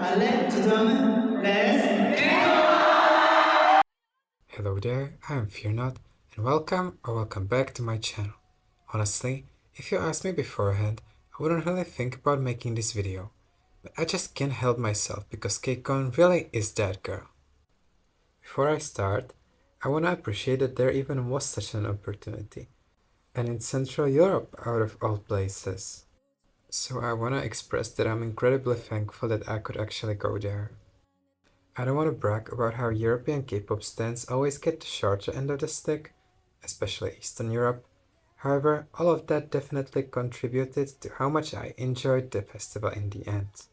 ILLIT 주점 Let's Hello there, I am Fearnot, and welcome back to my channel. Honestly, if you asked me beforehand, I wouldn't really think about making this video, but I just can't help myself because KCON really is that girl. Before I start, I wanna appreciate that there even was such an opportunity, and in Central Europe out of all places. So I wanna express that I'm incredibly thankful that I could actually go there. I don't want to brag about how European K-pop stans always get the shorter end of the stick, especially Eastern Europe. However, all of that definitely contributed to how much I enjoyed the festival in the end.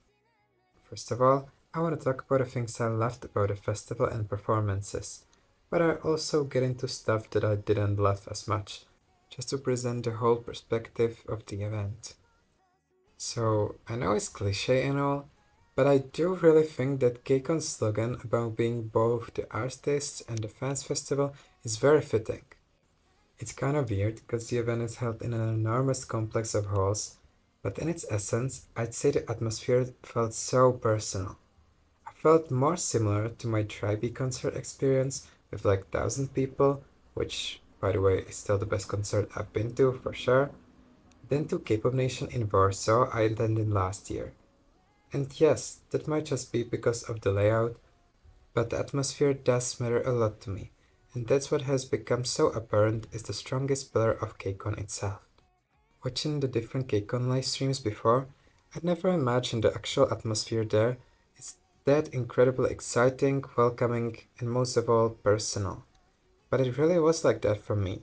First of all, I want to talk about the things I loved about the festival and performances, but I also get into stuff that I didn't love as much, just to present the whole perspective of the event. So, I know it's cliche and all, but I do really think that KCON's slogan about being both the artists and the fans festival is very fitting. It's kinda weird because the event is held in an enormous complex of halls, but in its essence, I'd say the atmosphere felt so personal. I felt more similar to my Tribe concert experience with like 1,000 people, which, by the way, is still the best concert I've been to for sure, than to K-pop Nation in Warsaw I attended last year. And yes, that might just be because of the layout, but the atmosphere does matter a lot to me, and that's what has become so apparent is the strongest pillar of KCON itself. Watching the different KCON live streams before, I'd never imagined the actual atmosphere there. It's that incredibly exciting, welcoming, and most of all, personal. But it really was like that for me.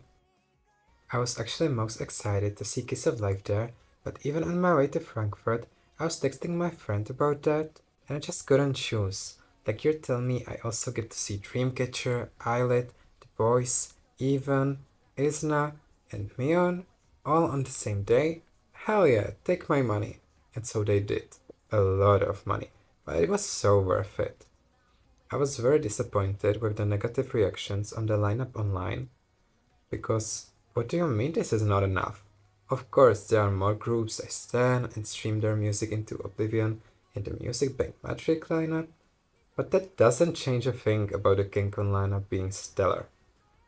I was actually most excited to see Kiss of Life there, but even on my way to Frankfurt, I was texting my friend about that, and I just couldn't choose. Like you're telling me I also get to see Dreamcatcher, ILLIT, the Boyz, EVNNE, izna, and Miyeon, all on the same day? Hell yeah, take my money. And so they did. A lot of money, but it was so worth it. I was very disappointed with the negative reactions on the lineup online, because what do you mean this is not enough? Of course, there are more groups I stan and stream their music into oblivion in the Music Bank Metric lineup, but that doesn't change a thing about the KCON lineup being stellar.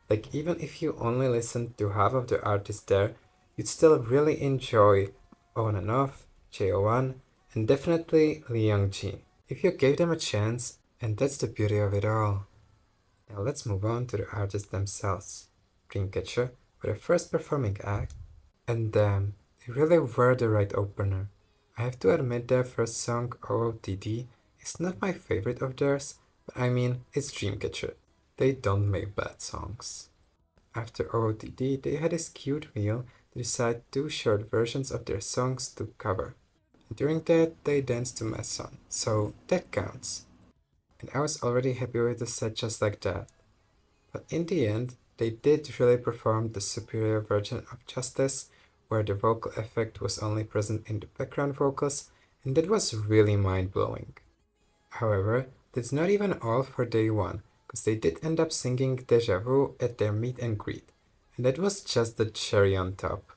Like, even if you only listen to half of the artists there, you'd still really enjoy On and Off, JO1, and definitely Lee Young-ji, if you gave them a chance, and that's the beauty of it all. Now let's move on to the artists themselves. Dreamcatcher were the first performing act, and damn, they really were the right opener. I have to admit their first song, OOTD, is not my favorite of theirs, but I mean, it's Dreamcatcher. They don't make bad songs. After OOTD, they had this cute wheel to decide 2 short versions of their songs to cover. During that, they danced to Miyeon, so that counts. And I was already happy with the set just like that. But in the end, they did really perform the superior version of Justice, where the vocal effect was only present in the background vocals, and that was really mind-blowing. However, that's not even all for day one, because they did end up singing Deja Vu at their meet and greet, and that was just the cherry on top.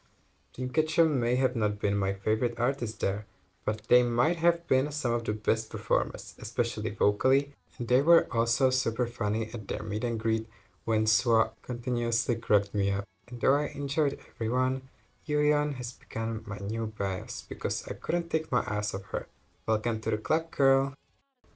Dreamcatcher may have not been my favorite artist there, but they might have been some of the best performers, especially vocally, and they were also super funny at their meet and greet when Swa continuously cracked me up. And though I enjoyed everyone, Yuqyeom has become my new bias because I couldn't take my eyes off her. Welcome to the club, girl!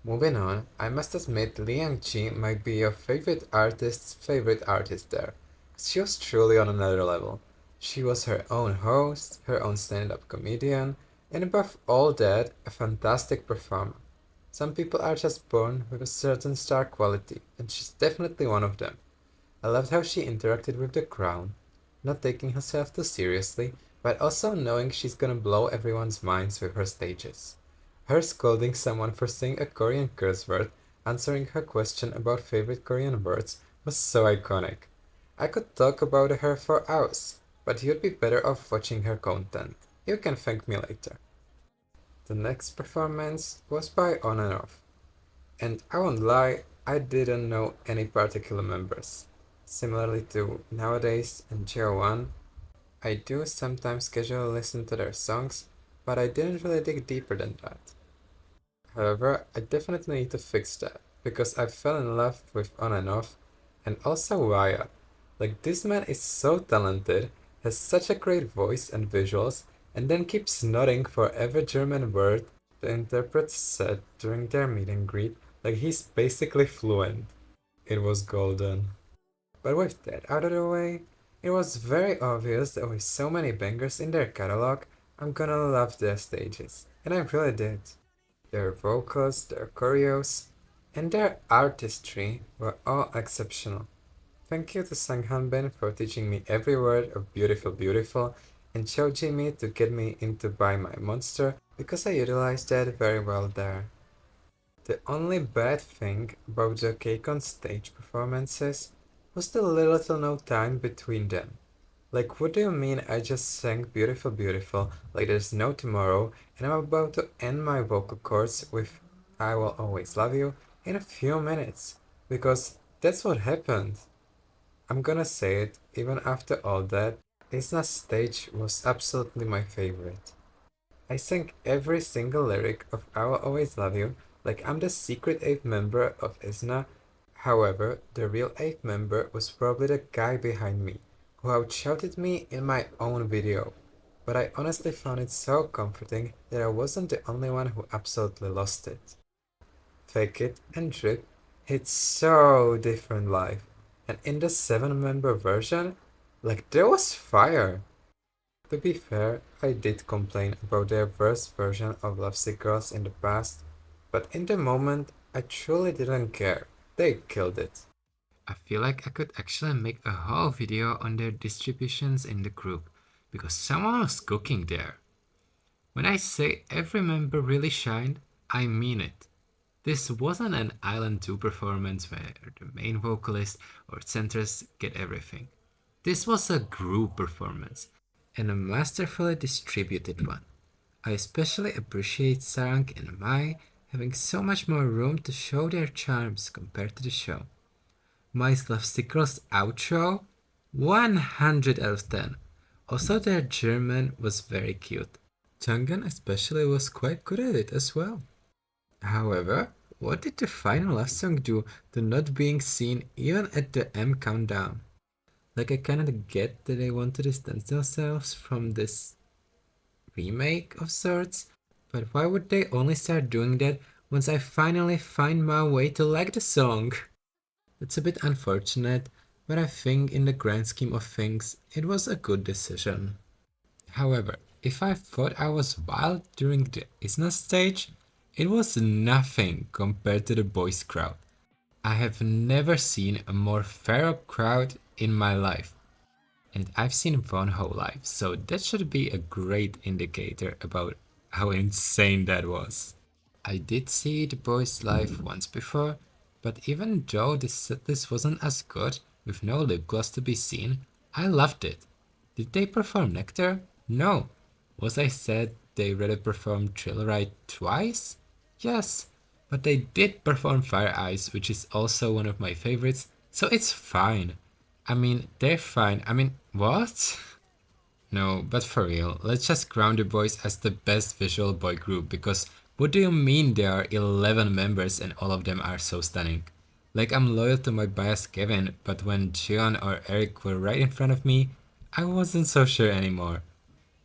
Moving on, I must admit Lee Young-ji might be your favorite artist's favorite artist there. She was truly on another level. She was her own host, her own stand-up comedian, and above all that, a fantastic performer. Some people are just born with a certain star quality, and she's definitely one of them. I loved how she interacted with the crowd, not taking herself too seriously, but also knowing she's gonna blow everyone's minds with her stages. Her scolding someone for saying a Korean curse word, answering her question about favorite Korean words, was so iconic. I could talk about her for hours, but you'd be better off watching her content. You can thank me later. The next performance was by On and Off, and I won't lie, I didn't know any particular members. Similarly to Nowadays and JO1, I do sometimes casually listen to their songs, but I didn't really dig deeper than that. However, I definitely need to fix that because I fell in love with On and Off and also Raya. Like, this man is so talented, has such a great voice and visuals, and then keeps nodding for every German word the interpret said during their meet and greet, like he's basically fluent. It was golden. But with that out of the way, it was very obvious that with so many bangers in their catalog, I'm gonna love their stages. And I really did. Their vocals, their choreos, and their artistry were all exceptional. Thank you to Sanghanbin for teaching me every word of Beautiful Beautiful and Chojimi to get me into Buy My Monster because I utilized that very well there. The only bad thing about the KCON stage performances was the little to no time between them. Like, what do you mean I just sang Beautiful Beautiful like there's no tomorrow and I'm about to end my vocal cords with I Will Always Love You in a few minutes? Because that's what happened. I'm gonna say it, even after all that, izna's stage was absolutely my favorite. I sang every single lyric of I Will Always Love You like I'm the secret eighth member of izna. However, the real eighth member was probably the guy behind me, who outshouted me in my own video. But I honestly found it so comforting that I wasn't the only one who absolutely lost it. Fake It and Drip hit so different live, and in the 7-member version, like there was fire. To be fair, I did complain about their worst version of Lovesick Girls in the past, but in the moment, I truly didn't care. They killed it. I feel like I could actually make a whole video on their distributions in the group, because someone was cooking there. When I say every member really shined, I mean it. This wasn't an Island 2 performance where the main vocalist or centers get everything. This was a group performance, and a masterfully distributed one. I especially appreciate Sarang and Mai having so much more room to show their charms compared to the show. Mai's Lovesick Girls outro? 100 out of 10. Also, their German was very cute. Changan especially was quite good at it as well. However, what did the final love song do to not being seen even at the M countdown? Like, I kinda get that they want to distance themselves from this remake of sorts, but why would they only start doing that once I finally find my way to like the song? It's a bit unfortunate, but I think in the grand scheme of things, it was a good decision. However, if I thought I was wild during the izna stage, it was nothing compared to the Boyz crowd. I have never seen a more feral crowd in my life. And I've seen Wonho live, so that should be a great indicator about how insane that was. I did see the Boyz live once before, but even though the setlist wasn't as good, with no lip gloss to be seen, I loved it. Did they perform Nectar? No. Was I sad they rather performed Thrill Ride twice? Yes, but they did perform Fire Eyes, which is also one of my favorites, so it's fine. I mean, they're fine. I mean, what? No, but for real, let's just crown the Boyz as the best visual boy group, because what do you mean there are 11 members and all of them are so stunning? Like, I'm loyal to my bias Kevin, but when Jeon or Eric were right in front of me, I wasn't so sure anymore.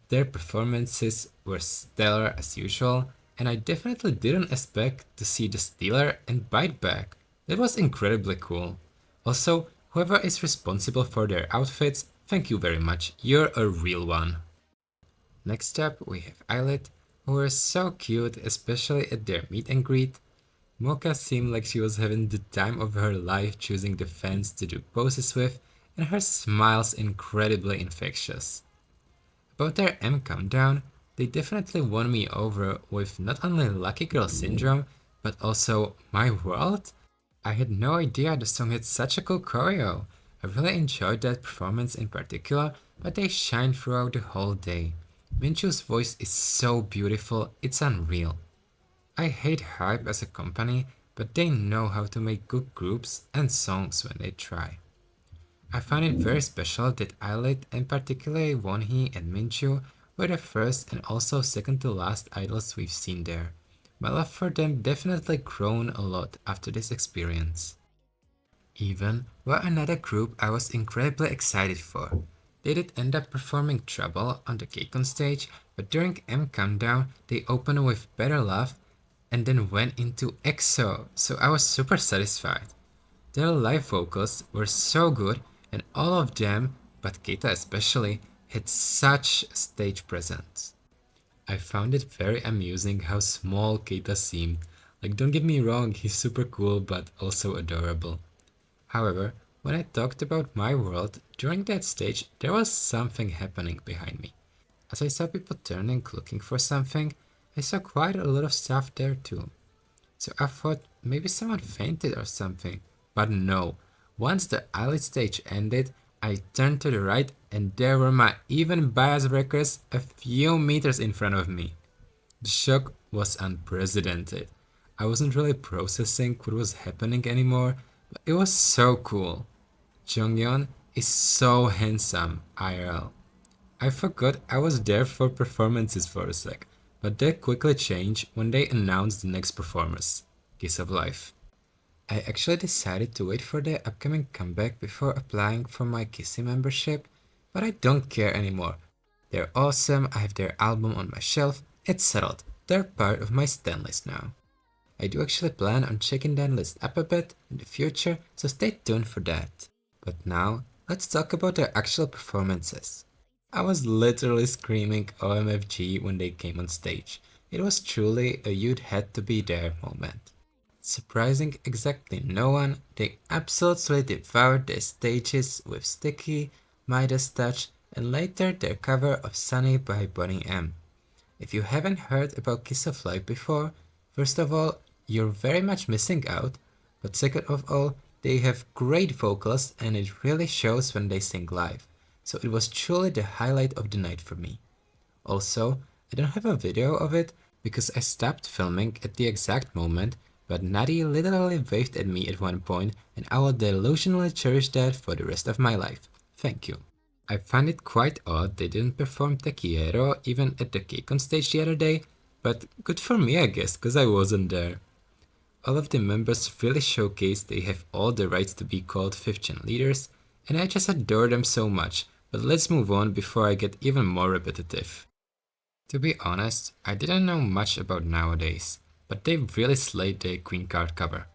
Their performances were stellar as usual, and I definitely didn't expect to see the Stealer and Bite Back. That was incredibly cool. Also, whoever is responsible for their outfits, thank you very much, you're a real one. Next up, we have ILLIT, who were so cute, especially at their meet and greet. Mocha seemed like she was having the time of her life choosing the fans to do poses with, and her smile's incredibly infectious. About their M countdown, they definitely won me over with not only Lucky Girl Syndrome, but also My World. I had no idea the song had such a cool choreo. I really enjoyed that performance in particular, but they shine throughout the whole day. Minchu's voice is so beautiful, it's unreal. I hate Hype as a company, but they know how to make good groups and songs when they try. I find it very special that ILLIT, and particularly Wonhee and Minchu, were the first and also second to last idols we've seen there. My love for them definitely grown a lot after this experience. EVNNE were another group I was incredibly excited for. They did end up performing Trouble on the KCON stage, but during M Countdown they opened with Better Love and then went into EXO, so I was super satisfied. Their live vocals were so good and all of them, but Keita especially, had such stage presence. I found it very amusing how small Keita seemed. Like, don't get me wrong, he's super cool but also adorable. However, when I talked about my world, during that stage there was something happening behind me. As I saw people turning looking for something, I saw quite a lot of stuff there too. So I thought maybe someone fainted or something. But no, once the ILLIT stage ended, I turned to the right and there were my even bias wreckers a few meters in front of me. The shock was unprecedented. I wasn't really processing what was happening anymore, but it was so cool. Jonghyun is so handsome, IRL. I forgot I was there for performances for a sec, but that quickly changed when they announced the next performers, Kiss of Life. I actually decided to wait for their upcoming comeback before applying for my Kissy membership, but I don't care anymore. They're awesome, I have their album on my shelf, it's settled, they're part of my stan list now. I do actually plan on checking that list up a bit in the future, so stay tuned for that. But now, let's talk about their actual performances. I was literally screaming OMFG when they came on stage. It was truly a you'd had to be there moment. Surprising exactly no one, they absolutely devoured their stages with Sticky, Midas Touch, and later their cover of Sunny by Bonnie M. If you haven't heard about Kiss of Life before, first of all, you're very much missing out, but second of all, they have great vocals and it really shows when they sing live, so it was truly the highlight of the night for me. Also, I don't have a video of it because I stopped filming at the exact moment, but Nadi literally waved at me at one point and I will delusionally cherish that for the rest of my life. Thank you. I find it quite odd they didn't perform Tequiero even at the KCON stage the other day, but good for me I guess, cause I wasn't there. All of the members really showcase they have all the rights to be called 5th gen leaders, and I just adore them so much, but let's move on before I get even more repetitive. To be honest, I didn't know much about Nowadays, but they really slayed the Queen card cover.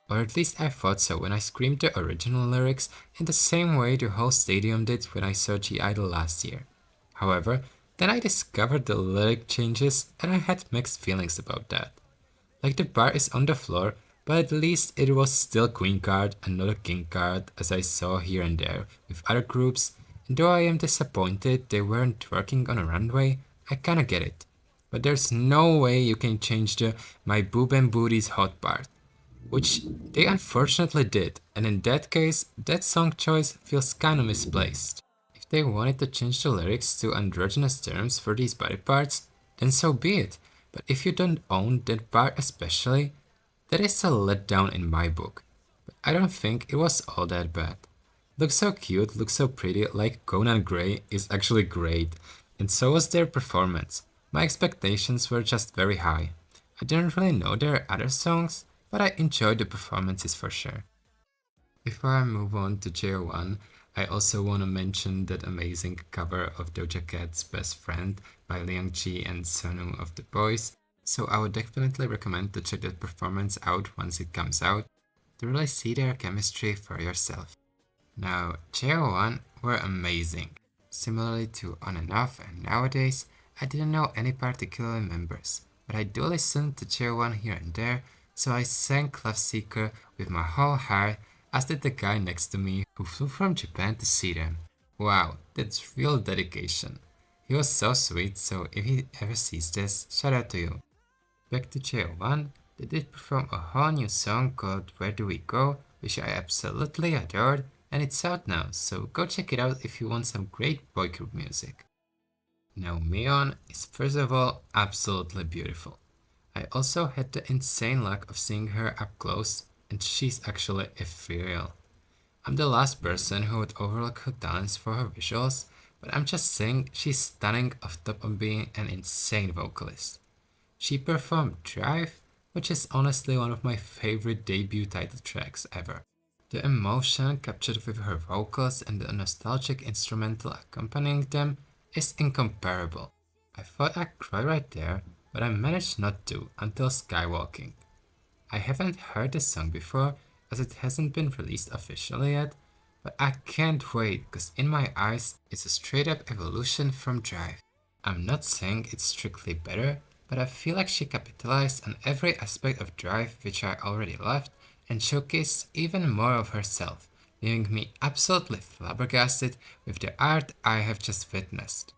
Or at least I thought so when I screamed the original lyrics in the same way the whole stadium did when I saw G-Idol last year. However, then I discovered the lyric changes and I had mixed feelings about that. Like the bar is on the floor, but at least it was still Queen card and not a King card as I saw here and there with other groups, and though I am disappointed they weren't twerking on a runway, I kinda get it. But there's no way you can change the my boob and booty's hot part, which they unfortunately did, and in that case, that song choice feels kinda misplaced. If they wanted to change the lyrics to androgynous terms for these body parts, then so be it, but if you don't own that part especially, that is a letdown in my book. But I don't think it was all that bad. Looks so cute, looks so pretty, like Conan Gray is actually great, and so was their performance. My expectations were just very high. I didn't really know their other songs, but I enjoyed the performances for sure. Before I move on to JO1, I also want to mention that amazing cover of Doja Cat's Best Friend by Leongji and Sonu of the Boyz, so I would definitely recommend to check that performance out once it comes out, to really see their chemistry for yourself. Now, JO1 were amazing. Similarly to On and Off and Nowadays, I didn't know any particular members, but I do listen to JO1 here and there, so I sang Love Seeker with my whole heart, as did the guy next to me who flew from Japan to see them. Wow, that's real dedication. He was so sweet, so if he ever sees this, shout out to you. Back to JO1, they did perform a whole new song called Where Do We Go, which I absolutely adored, and it's out now, so go check it out if you want some great boy group music. Now Miyeon is first of all absolutely beautiful. I also had the insane luck of seeing her up close, and she's actually ethereal. I'm the last person who would overlook her talents for her visuals, but I'm just saying she's stunning off top of being an insane vocalist. she performed Drive, which is honestly one of my favorite debut title tracks ever. The emotion captured with her vocals and the nostalgic instrumental accompanying them is incomparable. I thought I'd cry right there, but I managed not to until Skywalking. I haven't heard this song before as it hasn't been released officially yet, but I can't wait because in my eyes it's a straight up evolution from Drive. I'm not saying it's strictly better, but I feel like she capitalized on every aspect of Drive which I already loved and showcased even more of herself, leaving me absolutely flabbergasted with the art I have just witnessed.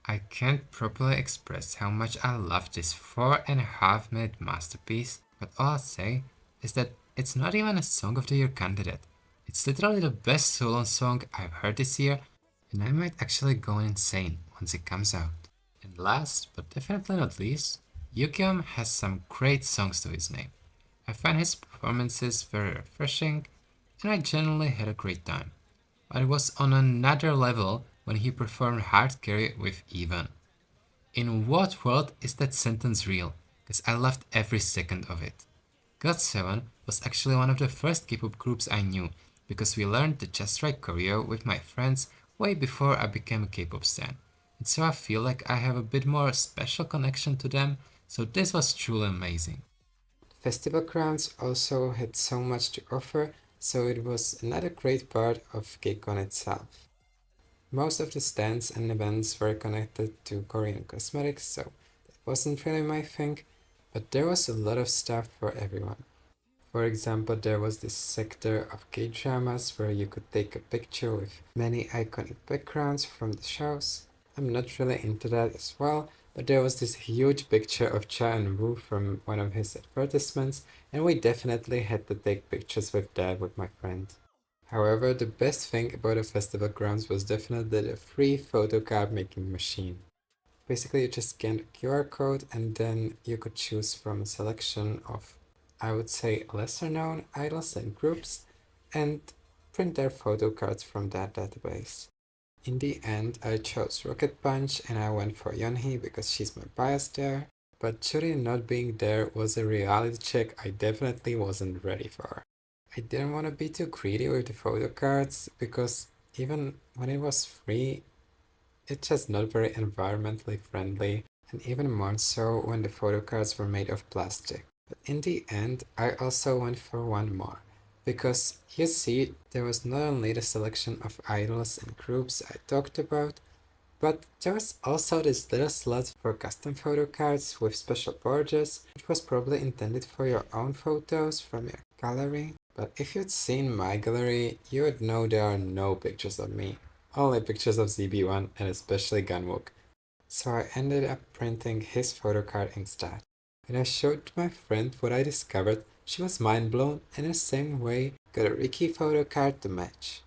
I can't properly express how much I love this 4.5 minute masterpiece, but all I'll say is that it's not even a Song of the Year candidate. It's literally the best solo song I've heard this year, and I might actually go insane once it comes out. And last, but definitely not least, Yuqyeom has some great songs to his name. I find his performances very refreshing, and I genuinely had a great time. But it was on another level when he performed Hard Carry with EVNNE. In what world is that sentence real? Because I loved every second of it. GOT7 was actually one of the first K-pop groups I knew because we learned the Just Right choreo with my friends way before I became a K-pop stan. And so I feel like I have a bit more special connection to them, so this was truly amazing. Festival Grounds also had so much to offer, so it was another great part of KCON itself. Most of the stands and events were connected to Korean cosmetics, so that wasn't really my thing, but there was a lot of stuff for everyone. For example, there was this sector of K-dramas where you could take a picture with many iconic backgrounds from the shows. I'm not really into that as well, but there was this huge picture of Cha and-woo from one of his advertisements, and we definitely had to take pictures with that with my friend. However, the best thing about the festival grounds was definitely the free photo card making machine. Basically, you just scanned a QR code and then you could choose from a selection of, I would say, lesser known idols and groups and print their photo cards from that database. In the end, I chose Rocket Punch and I went for Yeonhee because she's my bias there, but Churi not being there was a reality check I definitely wasn't ready for. I didn't want to be too greedy with the photo cards because even when it was free, it's just not very environmentally friendly, and even more so when the photo cards were made of plastic. But in the end, I also went for one more. Because you see, there was not only the selection of idols and groups I talked about, but there was also this little slot for custom photo cards with special borders, which was probably intended for your own photos from your gallery. But if you'd seen my gallery, you would know there are no pictures of me, only pictures of ZB1 and especially Gunwook. So I ended up printing his photo card instead. When I showed to my friend what I discovered, she was mind blown and in the same way got a Ricky photo card to match.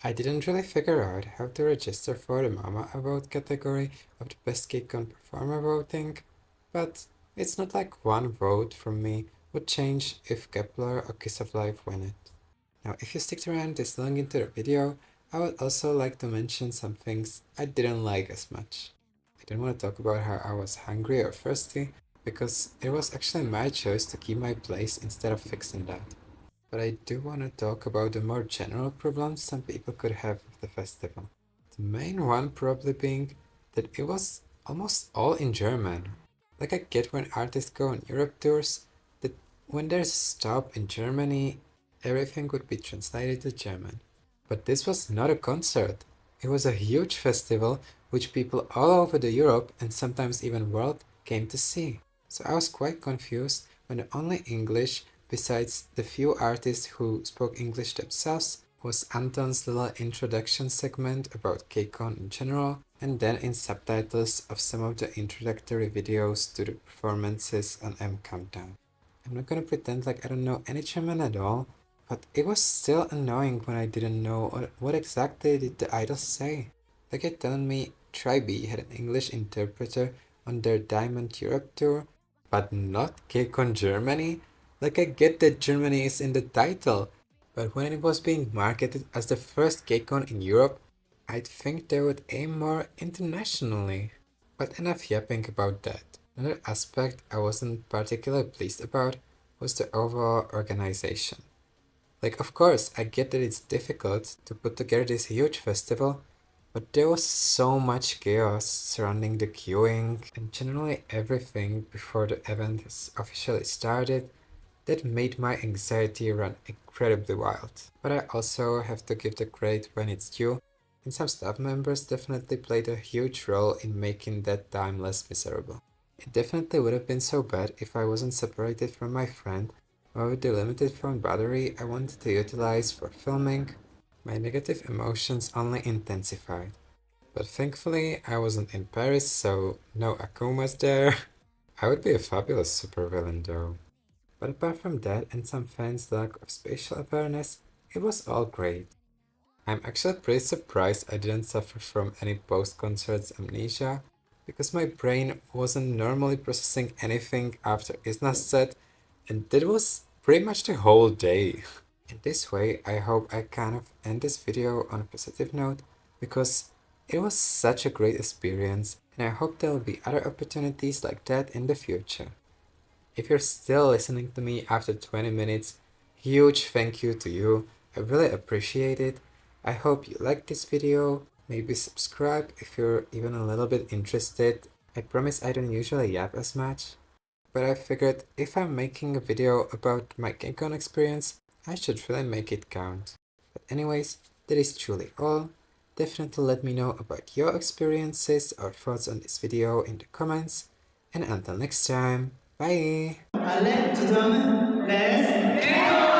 I didn't really figure out how to register for the Mama Award category of the Best KCON Performer voting, but it's not like one vote from me would change if Kepler or Kiss of Life win it. Now if you stick around this long into the video, I would also like to mention some things I didn't like as much. I didn't want to talk about how I was hungry or thirsty, because it was actually my choice to keep my place instead of fixing that. But I do want to talk about the more general problems some people could have with the festival. The main one probably being that it was almost all in German. Like I get when artists go on Europe tours, that when there's a stop in Germany, everything would be translated to German. But this was not a concert. It was a huge festival which people all over the Europe and sometimes even world came to see. So I was quite confused when the only English, besides the few artists who spoke English themselves, was Anton's little introduction segment about KCON in general, and then in subtitles of some of the introductory videos to the performances on M Countdown. I'm not gonna pretend like I don't know any German at all, but it was still annoying when I didn't know what exactly did the idols say. Like you're telling me Tribe had an English interpreter on their Diamond Europe tour, but not KCON Germany? Like I get that Germany is in the title, but when it was being marketed as the first KCON in Europe, I'd think they would aim more internationally. But enough yapping about that. Another aspect I wasn't particularly pleased about was the overall organization. Like, of course, I get that it's difficult to put together this huge festival, but there was so much chaos surrounding the queuing and generally everything before the event has officially started that made my anxiety run incredibly wild. But I also have to give the credit when it's due, and some staff members definitely played a huge role in making that time less miserable. It definitely would have been so bad if I wasn't separated from my friend, or with the limited phone battery I wanted to utilize for filming, my negative emotions only intensified. But thankfully I wasn't in Paris, so no Akumas there. I would be a fabulous supervillain though. But apart from that and some fans' lack of spatial awareness, it was all great. I'm actually pretty surprised I didn't suffer from any post-concert amnesia, because my brain wasn't normally processing anything after Isna's set, and that was pretty much the whole day. In this way, I hope I kind of end this video on a positive note, because it was such a great experience, and I hope there will be other opportunities like that in the future. If you're still listening to me after 20 minutes, huge thank you to you. I really appreciate it. I hope you liked this video. Maybe subscribe if you're even a little bit interested. I promise I don't usually yap as much, but I figured if I'm making a video about my KCON experience, I should really make it count. But anyways, that is truly all. Definitely let me know about your experiences or thoughts on this video in the comments. And until next time, bye! ILLIT, let's